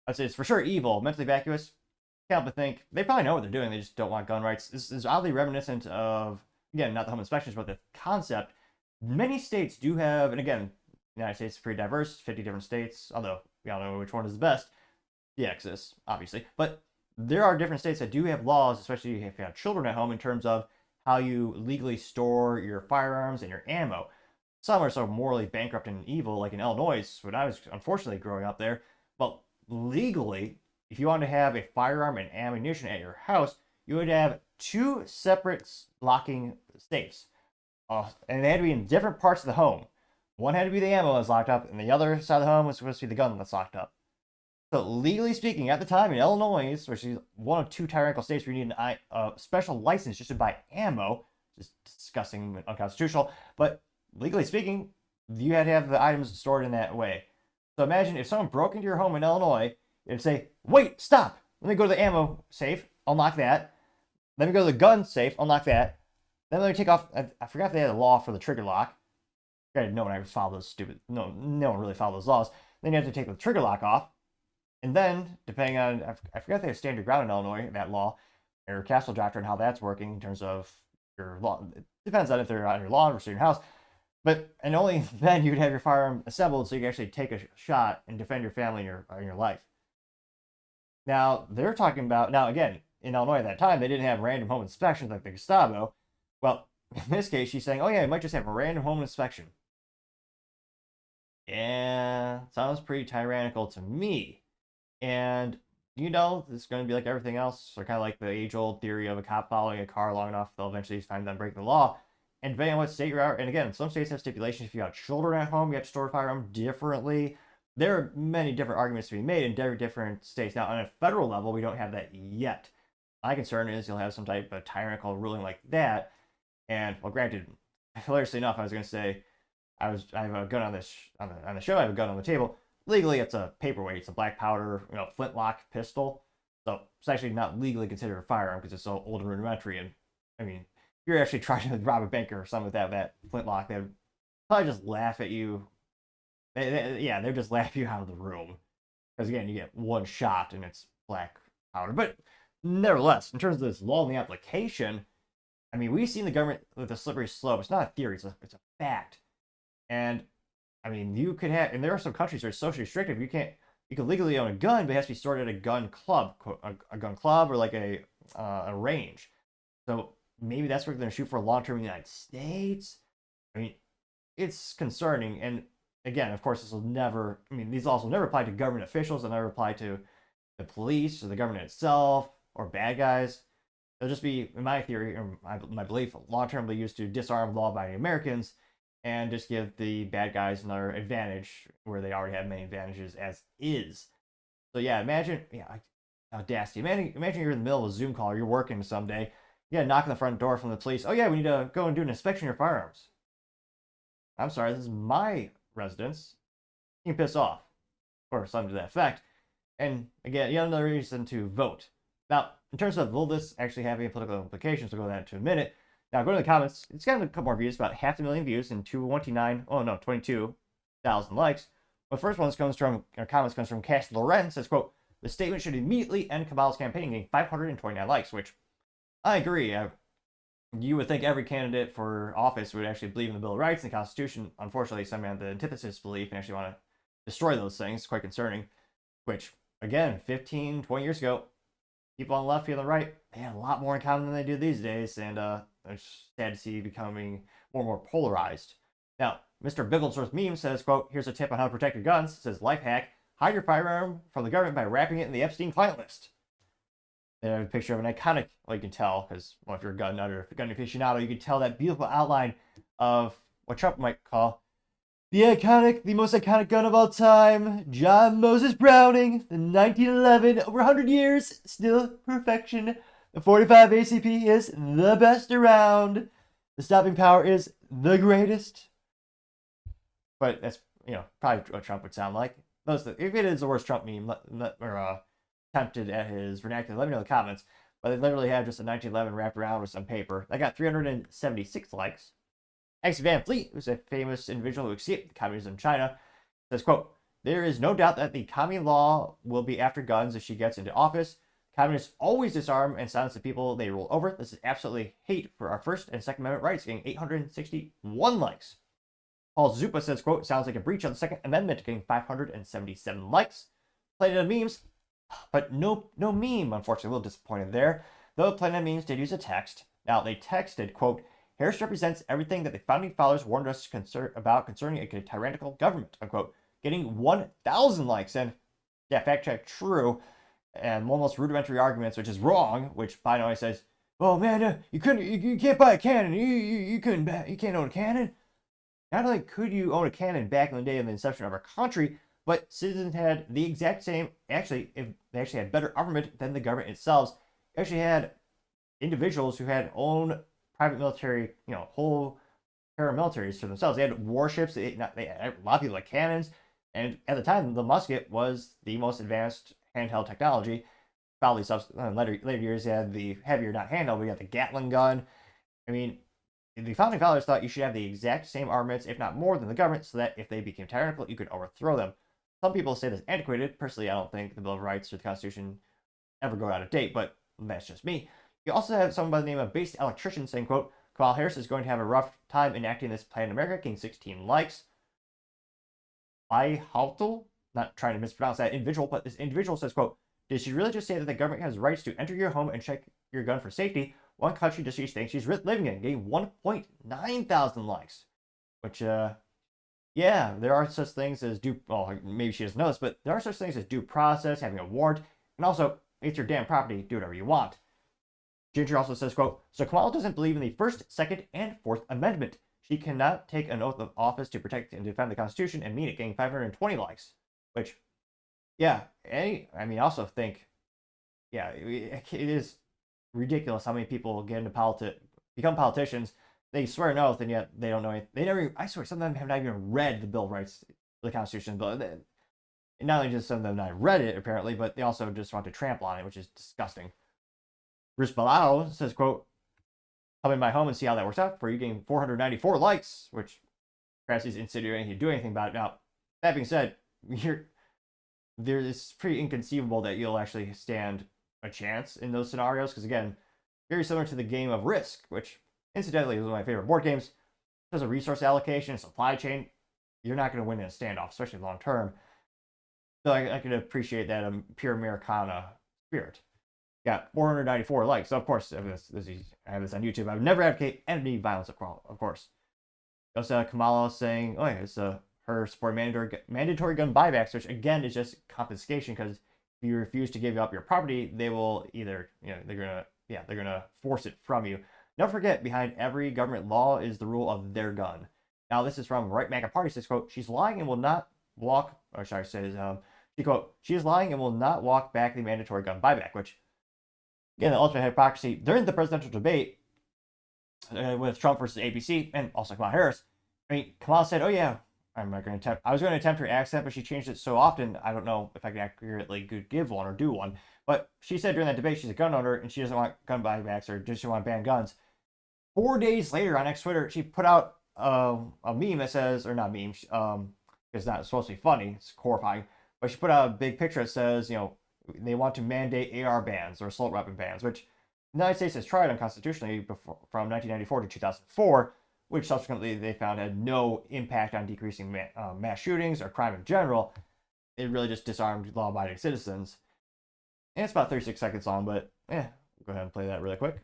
I'd say it's for sure evil, mentally vacuous. Can't help but think they probably know what they're doing. They just don't want gun rights. This is oddly reminiscent of, again, not the home inspections, but the concept. Many states do have, and again, the United States is pretty diverse, 50 different states, although we all know which one is the best. The Exodus, obviously. But there are different states that do have laws, especially if you have children at home, in terms of how you legally store your firearms and your ammo. Some are so morally bankrupt and evil, like in Illinois, when I was unfortunately growing up there. But legally, if you wanted to have a firearm and ammunition at your house, you would have 2 separate locking safes. And they had to be in different parts of the home. One had to be the ammo that's locked up, and the other side of the home was supposed to be the gun that's locked up. So legally speaking, at the time in Illinois, which is one of 2 tyrannical states where you need a special license just to buy ammo, just disgusting and unconstitutional, but legally speaking, you had to have the items stored in that way. So imagine if someone broke into your home in Illinois, it'd say, wait, stop, let me go to the ammo safe, unlock that. Let me go to the gun safe, unlock that. Then let me take off, I forgot they had a law for the trigger lock. No one ever followed those no one really followed those laws. Then you have to take the trigger lock off. And then, depending on, I forgot they have stand your ground in Illinois, that law, or castle doctrine, how that's working in terms of your law. It depends on if they're on your lawn versus your house. And only then you'd have your firearm assembled so you can actually take a shot and defend your family and your life. Now, they're talking about, now again, in Illinois at that time, they didn't have random home inspections like the Gestapo. Well, in this case, she's saying, oh yeah, you might just have a random home inspection. Yeah, sounds pretty tyrannical to me. And, this is going to be like everything else, or kind of like the age-old theory of a cop following a car long enough, they'll eventually find them breaking the law. And depending on what state you're at, and again, some states have stipulations. If you have children at home, you have to store a firearm differently. There are many different arguments to be made in different states. Now, on a federal level, we don't have that yet. My concern is you'll have some type of tyrannical ruling like that. And, well, granted, hilariously enough, I was going to say, I have a gun on the show, I have a gun on the table. Legally, it's a paperweight. It's a black powder, flintlock pistol. So it's actually not legally considered a firearm because it's so old and rudimentary. And I mean, if you're actually trying to rob a bank or something with that flintlock, they'd probably just laugh at you. They'd just laugh you out of the room. Because again, you get one shot and it's black powder. But nevertheless, in terms of this law and the application, I mean, we've seen the government with a slippery slope. It's not a theory, it's a fact. And I mean, you could have, and there are some countries that are socially restrictive. You can legally own a gun, but it has to be stored at a gun club, or like a range. So maybe that's what they're going to shoot for long-term in the United States. I mean, it's concerning. And again, of course, these laws will never apply to government officials. They'll never apply to the police or the government itself or bad guys. They'll just be, in my theory, or my belief, long-term be used to disarm law-abiding Americans and just give the bad guys another advantage where they already have many advantages as is. So yeah, imagine, audacity. Imagine you're in the middle of a Zoom call, you're working someday, you gotta knock on the front door from the police. Oh yeah, we need to go and do an inspection of your firearms. I'm sorry, this is my residence. You can piss off, or something to that effect. And again, another reason to vote. Now, in terms of will this actually have any political implications, we'll go into that in a minute. Now, go to the comments. It's gotten a couple more views, about 500,000 views and 22,000 likes. The first one comes from Cass Lorenz. Says, quote, the statement should immediately end Kamala's campaign, getting 529 likes, which I agree. You would think every candidate for office would actually believe in the Bill of Rights and the Constitution. Unfortunately, some have the antithesis belief and actually want to destroy those things. It's quite concerning. Which, again, 15, 20 years ago, people on the left, people on the right, they had a lot more in common than they do these days. And it's sad to see becoming more and more polarized. Now, Mr. Bigglesworth Meme says, quote, here's a tip on how to protect your guns. It says, life hack, hide your firearm from the government by wrapping it in the Epstein client list. Then I have a picture of an iconic, well, you can tell, because if you're a gun nut or a gun aficionado, you can tell that beautiful outline of what Trump might call the most iconic gun of all time, John Moses Browning, the 1911, over 100 years, still perfection. The 45 ACP is the best around. The stopping power is the greatest. But that's, probably what Trump would sound like. If it is the worst Trump meme, or attempted at his vernacular, let me know in the comments. But they literally have just a 1911 wrapped around with some paper. That got 376 likes. X Van Fleet, who's a famous individual who escaped communism in China, says, quote, there is no doubt that the commie law will be after guns if she gets into office. Communists always disarm and silence the people they rule over. This is absolutely hate for our First and Second Amendment rights, getting 861 likes. Paul Zupa says, quote, sounds like a breach of the Second Amendment, getting 577 likes. Planet of Memes, But no meme, unfortunately. A little disappointed there. Though Planet Memes did use a text. Now, they texted, quote, Harris represents everything that the founding fathers warned us about concerning a tyrannical government, unquote. Getting 1,000 likes. And, yeah, fact check, true. And one of the most rudimentary arguments, which is wrong, which Biden always says, oh, man, you can't buy a cannon. You can't own a cannon. Not only could you own a cannon back in the day of the inception of our country, but citizens had the exact same, actually, if they actually had better armament than the government itself. They actually had individuals who had own private military, whole paramilitaries for themselves. They had warships. They had a lot of people had cannons. And at the time, the musket was the most advanced handheld technology. Probably later years, they had the heavier, not handheld, but you had the Gatling gun. I mean, the founding fathers thought you should have the exact same armaments, if not more, than the government, so that if they became tyrannical, you could overthrow them. Some people say this is antiquated. Personally, I don't think the Bill of Rights or the Constitution ever go out of date, but that's just me. You also have someone by the name of Based Electrician saying, quote, Kamala Harris is going to have a rough time enacting this plan in America, getting 16 likes. By Haltel, not trying to mispronounce that individual, but this individual says, quote, did she really just say that the government has rights to enter your home and check your gun for safety? One country does she think she's living in, getting 1.9 thousand likes. Which, yeah, there are such things as maybe she doesn't know this, but there are such things as due process, having a warrant, and also, it's your damn property, do whatever you want. Ginger also says, quote, so Kamala doesn't believe in the First, Second, and Fourth Amendment. She cannot take an oath of office to protect and defend the Constitution and mean it, getting 520 likes. Which, yeah, I also think, yeah, it is ridiculous how many people get into become politicians. They swear an oath, and yet they don't know anything. They never, I swear, some of them have not even read the Bill of Rights, the Constitution. But not only just some of them not read it, apparently, but they also just want to trample on it, which is disgusting. Bruce Bilal says, quote, come in my home and see how that works out for you, getting 494 likes, which perhaps he's insinuating he'd do anything about it. Now, that being said, it's pretty inconceivable that you'll actually stand a chance in those scenarios, because again, very similar to the game of Risk, which incidentally is one of my favorite board games. There's a resource allocation, supply chain. You're not going to win in a standoff, especially long term. So I can appreciate that pure Americana spirit. Got 494 likes. So of course, I have this on YouTube. I would never advocate any violence, of course. Also, Kamala saying, oh yeah, it's her support mandatory gun buybacks, which again is just confiscation, because if you refuse to give up your property, they will either, they're gonna force it from you. Don't forget, behind every government law is the rule of their gun. Now, this is from Right MAGA Party. Says, quote, she's lying and will not walk, or sorry, says, quote, she is lying and will not walk back the mandatory gun buyback, which, again, the ultimate hypocrisy. During the presidential debate with Trump versus ABC, and also Kamala Harris, Kamala said, oh yeah, I was going to attempt her accent, but she changed it so often, I don't know if I can accurately give one or do one. But she said during that debate she's a gun owner and she doesn't want gun buybacks or doesn't want to ban guns. 4 days later on X Twitter, she put out a meme that says, or not meme, it's not supposed to be funny, it's horrifying, but she put out a big picture that says, they want to mandate AR bans or assault weapon bans, which the United States has tried unconstitutionally from 1994 to 2004, which subsequently they found had no impact on decreasing mass shootings or crime in general. It really just disarmed law-abiding citizens. And it's about 36 seconds long, but go ahead and play that really quick.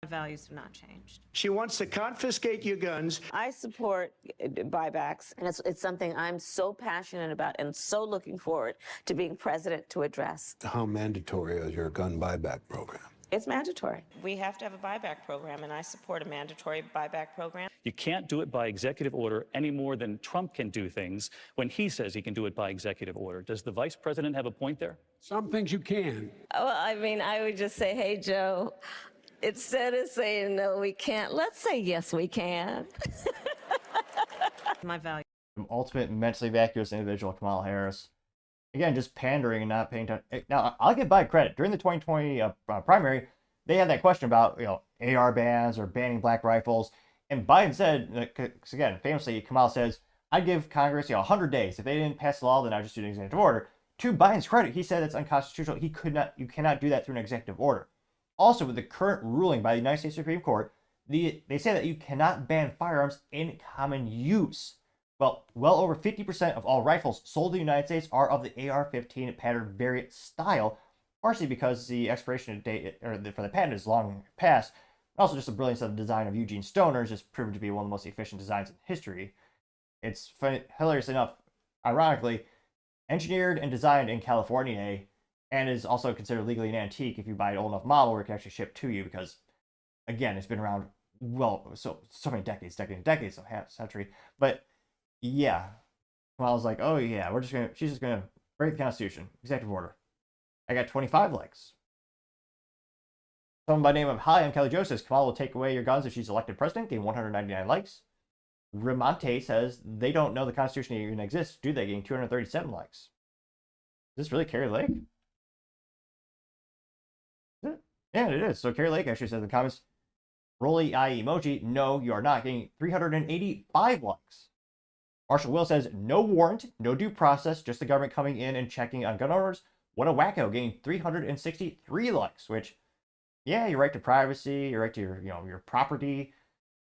Values have not changed. She wants to confiscate your guns. I support buybacks, and it's something I'm so passionate about and so looking forward to being president to address. How mandatory is your gun buyback program? It's mandatory. We have to have a buyback program, and I support a mandatory buyback program. You can't do it by executive order any more than Trump can do things when he says he can do it by executive order. Does the vice president have a point there? Some things you can. Well, I would just say, hey, Joe, instead of saying no, we can't, let's say yes, we can. My value. Ultimate mentally vacuous individual, Kamala Harris. Again, just pandering and not paying attention. Now, I'll give Biden credit. During the 2020 primary, they had that question about AR bans or banning black rifles, and Biden said, because again, famously, Kamala says, "I'd give Congress 100 days. If they didn't pass the law, then I would just do an executive order." To Biden's credit, he said it's unconstitutional. You cannot do that through an executive order. Also, with the current ruling by the United States Supreme Court, they say that you cannot ban firearms in common use. Well over 50% of all rifles sold in the United States are of the AR-15 pattern variant style, partially because the expiration date for the patent is long past, and also just the brilliance of the design of Eugene Stoner is just proven to be one of the most efficient designs in history. It's funny, hilarious enough, ironically, engineered and designed in California, and is also considered legally an antique if you buy an old enough model where it can actually ship to you, because again, it's been around so many decades, so half a century. But yeah, well, I was like, oh yeah, she's just gonna break the Constitution, executive order. I got 25 likes. Someone by the name of Hi, I'm Kelly Joe says Kamala will take away your guns if she's elected president, getting 199 likes. Remonte says they don't know the Constitution even exists, do they? Getting 237 likes. Is this really Carrie Lake? Is it? Yeah, it is. So Carrie Lake actually says in the comments, Rolly eye emoji, no, you are not, getting 385 likes. Marshall Will says, no warrant, no due process, just the government coming in and checking on gun owners. What a wacko, getting 363 likes, which, yeah, your right to privacy, your right to your property.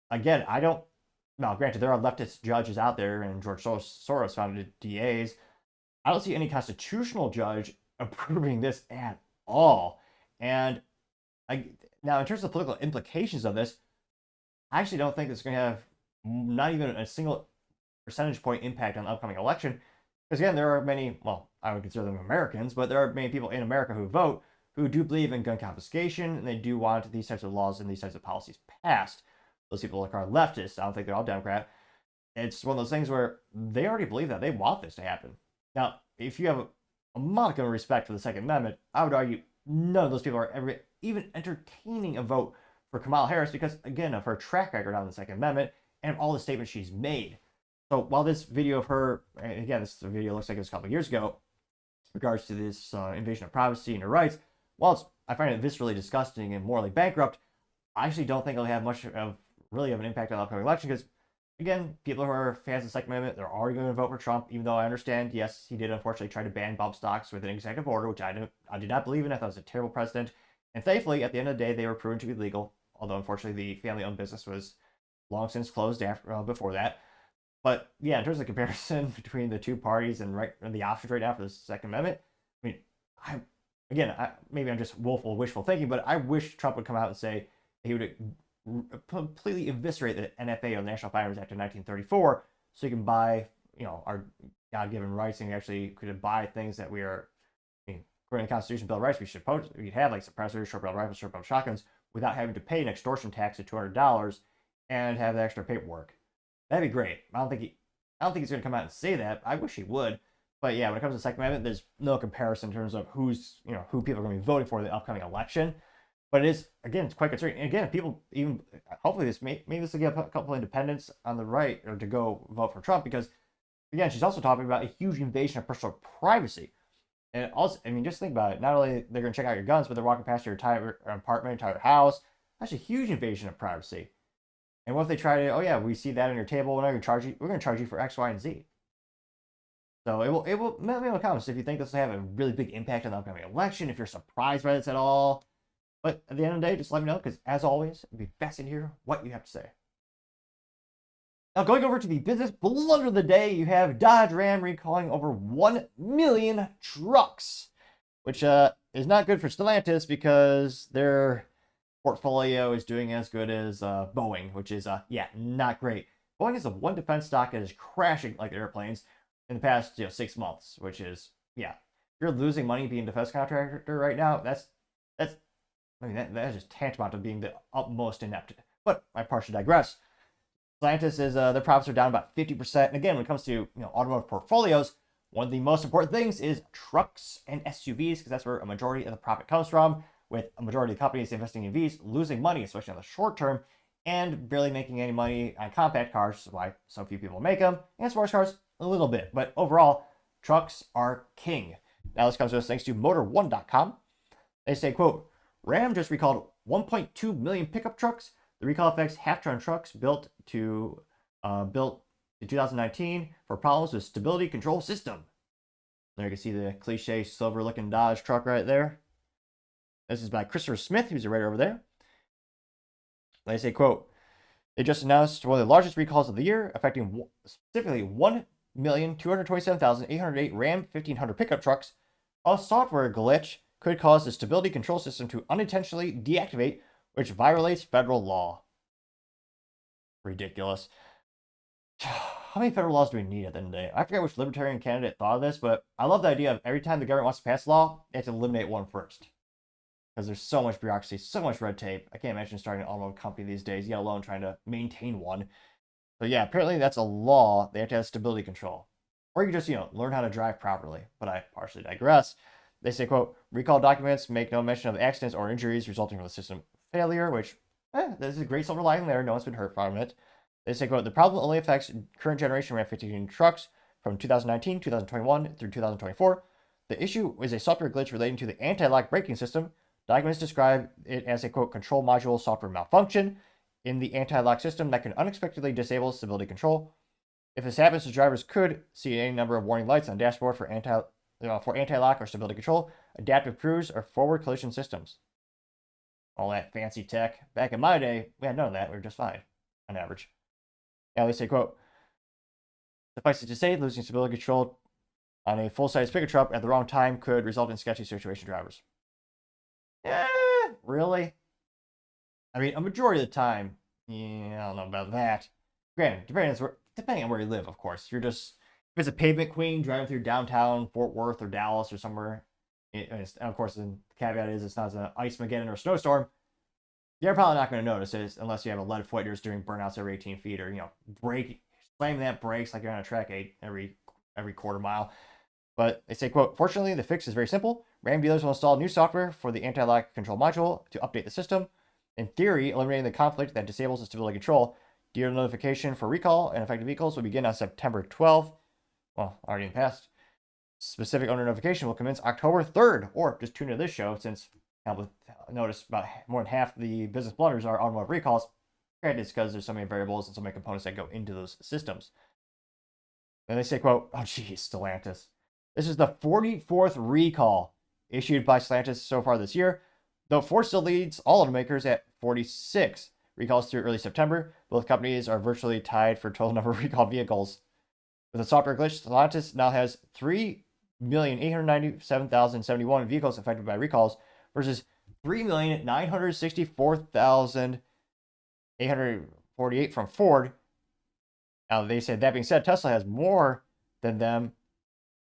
Again, now granted, there are leftist judges out there, and George Soros founded DAs. I don't see any constitutional judge approving this at all. And now, in terms of the political implications of this, I actually don't think it's going to have not even a single percentage point impact on the upcoming election. Because again, there are many, well, I would consider them Americans, but there are many people in America who vote who do believe in gun confiscation, and they do want these types of laws and these types of policies passed. Those people are leftists. I don't think they're all Democrat. It's one of those things where they already believe that. They want this to happen. Now, if you have a modicum of respect for the Second Amendment, I would argue none of those people are ever even entertaining a vote for Kamala Harris because, again, of her track record on the Second Amendment and of all the statements she's made. So while this video of her, and again, this video looks like it was a couple of years ago, in regards to this invasion of privacy and her rights, while I find it viscerally disgusting and morally bankrupt, I actually don't think it'll have much of really of an impact on the upcoming election because, again, people who are fans of the Second Amendment, they're already going to vote for Trump, even though I understand, yes, he did unfortunately try to ban bump stocks with an executive order, which I did not believe in. I thought it was a terrible precedent. And thankfully, at the end of the day, they were proven to be legal, although unfortunately the family-owned business was long since closed before that. But yeah, in terms of comparison between the two parties and the options right now for the Second Amendment, I mean, maybe I'm just wishful thinking, but I wish Trump would come out and say he would completely eviscerate the NFA, or the National Firearms Act of 1934, so you can buy, our God-given rights, and you actually could buy things that we are, according to the Constitution, Bill of Rights, we'd have like suppressors, short-barrel rifles, short-barrel shotguns, without having to pay an extortion tax of $200 and have the extra paperwork. That'd be great. I don't think he's going to come out and say that. I wish he would. But yeah, when it comes to the Second Amendment, there's no comparison in terms of who people are going to be voting for in the upcoming election. But it is, again, it's quite concerning. And again, people even, hopefully maybe this will get a couple of independents on the right or to go vote for Trump, because again, she's also talking about a huge invasion of personal privacy. And also, I mean, just think about it. Not only they're going to check out your guns, but they're walking past your entire apartment, entire house. That's a huge invasion of privacy. And what if they try to, oh yeah, we see that on your table, we're going to charge you for X, Y, and Z. So it will, let me know in the comments if you think this will have a really big impact on the upcoming election, if you're surprised by this at all. But at the end of the day, just let me know, because as always, it'd be fascinating to hear what you have to say. Now, going over to the business blunder of the day, you have Dodge Ram recalling over 1 million trucks, which is not good for Stellantis because their portfolio is doing as good as Boeing, which is, not great. Boeing is the one defense stock that is crashing like airplanes in the past 6 months, which is, if you're losing money being a defense contractor right now, that is just tantamount to being the utmost inept. But I partially digress. Stellantis is, their profits are down about 50%. And again, when it comes to automotive portfolios, one of the most important things is trucks and SUVs, because that's where a majority of the profit comes from, with a majority of companies investing in EVs losing money, especially on the short term, and barely making any money on compact cars, which is why so few people make them, and sports cars a little bit. But overall, trucks are king. Now this comes to us thanks to Motor1.com. They say, quote, Ram just recalled 1.2 million pickup trucks. The recall affects half-ton trucks built in 2019 for problems with stability control system. There you can see the cliche silver-looking Dodge truck right there. This is by Christopher Smith, who's a writer over there. They say, quote, They just announced one of the largest recalls of the year, affecting specifically 1,227,808 Ram 1500 pickup trucks. A software glitch could cause the stability control system to unintentionally deactivate, which violates federal law. Ridiculous. How many federal laws do we need at the end of the day? I forget which libertarian candidate thought of this, but I love the idea of every time the government wants to pass a law, they have to eliminate one first. Because there's so much bureaucracy, so much red tape. I can't imagine starting an automobile company these days, yet alone trying to maintain one. So yeah, apparently that's a law. They have to have stability control. Or you can just, learn how to drive properly. But I partially digress. They say, quote, recall documents make no mention of accidents or injuries resulting from the system failure, which, this is a great silver lining there. No one's been hurt from it. They say, quote, the problem only affects current generation Ram 15 trucks from 2019, 2021 through 2024. The issue is a software glitch relating to the anti-lock braking system. Documents describe it as a, quote, control module software malfunction in the anti-lock system that can unexpectedly disable stability control. If this happens, the drivers could see any number of warning lights on the dashboard for anti-lock or stability control, adaptive cruise, or forward collision systems. All that fancy tech. Back in my day, we had none of that. We were just fine, on average. Now they say, quote, suffice it to say, losing stability control on a full-size pickup truck at the wrong time could result in sketchy situation drivers. Really? I mean, a majority of the time, I don't know about that. Granted, depending on where you live, of course. If it's a pavement queen driving through downtown Fort Worth or Dallas or somewhere, and of course, the caveat is it's not an ice mageddon or a snowstorm, you're probably not going to notice it unless you have a lead foot you're just doing burnouts every 18 feet or, slamming that brakes like you're on a track every quarter mile. But they say, quote, fortunately, the fix is very simple. Ram dealers will install new software for the anti-lock control module to update the system. In theory, eliminating the conflict that disables the stability control. Dealer notification for recall and affected vehicles will begin on September 12th. Well, already in the past. Specific owner notification will commence October 3rd, or just tune into this show since notice about more than half the business blunders are automotive recalls. Granted, it's because there's so many variables and so many components that go into those systems. Then they say, quote, oh geez, Stellantis. This is the 44th recall issued by Stellantis so far this year, though Ford still leads all automakers at 46 recalls through early September. Both companies are virtually tied for total number of recalled vehicles. With a software glitch, Stellantis now has 3,897,071 vehicles affected by recalls versus 3,964,848 from Ford. Now, they said, that being said, Tesla has more than them,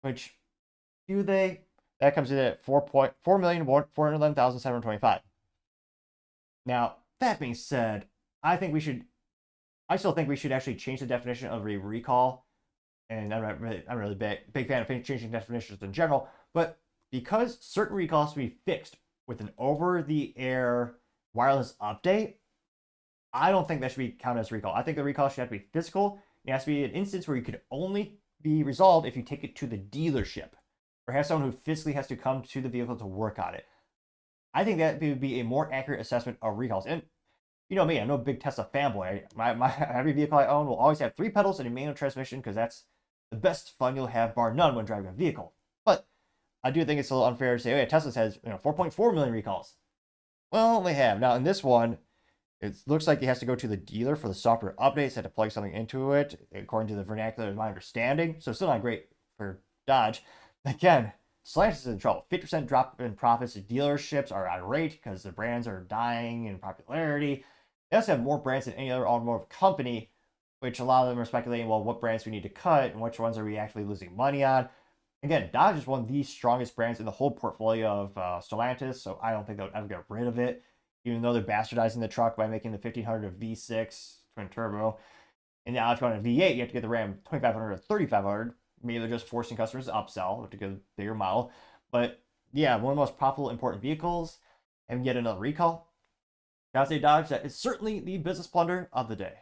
which do they? That comes in at 4,411,725. Now, that being said, I still think we should actually change the definition of a recall. And I'm really big fan of changing definitions in general, but because certain recalls can be fixed with an over-the-air wireless update, I don't think that should be counted as recall. I think the recall should have to be physical. It has to be an instance where you could only be resolved if you take it to the dealership or have someone who physically has to come to the vehicle to work on it. I think that would be a more accurate assessment of recalls. And you know me, I'm no big Tesla fanboy. My every vehicle I own will always have 3 pedals and a manual transmission because that's the best fun you'll have, bar none, when driving a vehicle. But I do think it's a little unfair to say, oh yeah, Tesla has 4.4 million recalls. Well, they have. Now in this one, it looks like it has to go to the dealer for the software updates, had to plug something into it, according to the vernacular is my understanding. So still not great for Dodge. Again, Stellantis is in trouble. 50% drop in profits. The dealerships are irate because the brands are dying in popularity. They also have more brands than any other automotive company, which a lot of them are speculating, well, what brands we need to cut and which ones are we actually losing money on. Again, Dodge is one of the strongest brands in the whole portfolio of Stellantis, so I don't think they'll ever get rid of it, even though they're bastardizing the truck by making the 1500 a V6 twin turbo. And now if you want a V8, you have to get the Ram 2500 or 3500. Maybe they're just forcing customers to upsell to get a bigger model. But yeah, one of the most profitable, important vehicles, and yet another recall. Gotta say, Dodge, that is certainly the business blunder of the day.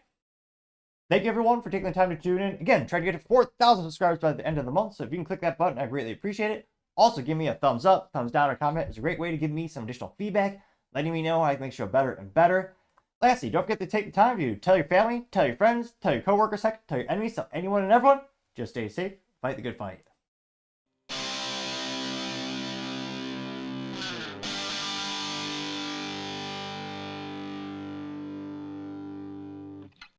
Thank you, everyone, for taking the time to tune in. Again, try to get to 4,000 subscribers by the end of the month, so if you can click that button, I greatly appreciate it. Also, give me a thumbs up, thumbs down, or comment. It's a great way to give me some additional feedback, letting me know how I can make the show better and better. Lastly, don't forget to take the time to tell your family, tell your friends, tell your coworkers, heck, tell your enemies, tell anyone and everyone. Just stay safe, fight the good fight.